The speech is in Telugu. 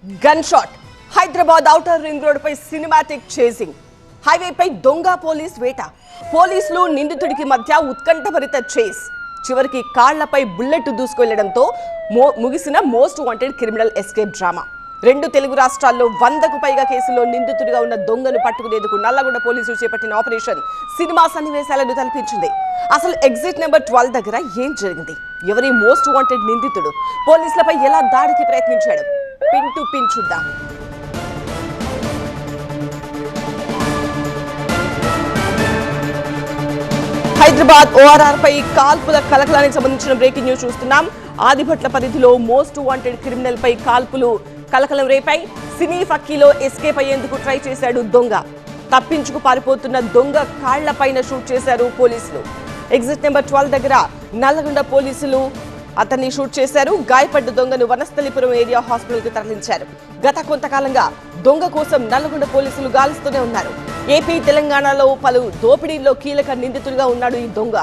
Gun shot Hyderabad outer ring road పై సినిమాటిక్ చేసింగ్ హైవేపై దొంగ పోలీస్ వేట పోలీసులు నిందితుడికి మధ్య ఉత్కంఠభరిత చేస్ చివరికి కాళ్లపై బుల్లెట్ దూసుకెళ్లడంతో ముగిసిన most wanted criminal escape drama రెండు తెలుగు రాష్ట్రాల్లో 100కు పైగా కేసుల్లో నిందితుడిగా ఉన్న దొంగను పట్టుకునేందుకు నల్లగొండ పోలీసులు చేపట్టిన ఆపరేషన్ సినిమా సన్నివేశాలను తలపించింది. అసలు ఎగ్జిట్ నెంబర్ 12 దగ్గర ఏం జరిగింది, ఎవరి మోస్ట్ వాంటెడ్ నిందితుడు పోలీసులపై ఎలా దాడికి ప్రయత్నించాడు, పిన్ టు పిన్ చూద్దాం. హైదరాబాద్ ఓఆర్ఆర్ పై కాల్పుల కలకలానికి సంబంధించిన బ్రేకింగ్ న్యూస్ చూస్తున్నాం. ఆదిభట్ల పరిధిలో మోస్ట్ వాంటెడ్ క్రిమినల్ పై కాల్పులు కలకలం రేపాయి. సినీ ఫక్కీలో ఎస్కేప్ అయ్యేందుకు ట్రై చేశాడు దొంగ. తప్పించుకు పారిపోతున్న దొంగ కాళ్ల పైన షూట్ చేశారు పోలీసులు. ఎగ్జిట్ నెంబర్ 12 దగ్గర నల్లగొండ పోలీసులు అతన్ని షూట్ చేశారు. గాయపడ్డ దొంగను వనస్థలిపురం ఏరియా హాస్పిటల్ కు తరలించారు. గత కొంతకాలంగా దొంగ కోసం నల్లగొండ పోలీసులు గాలిస్తూనే ఉన్నారు. ఏపీ తెలంగాణలో పలు దోపిడీల్లో కీలక నిందితుడిగా ఉన్నాడు ఈ దొంగ.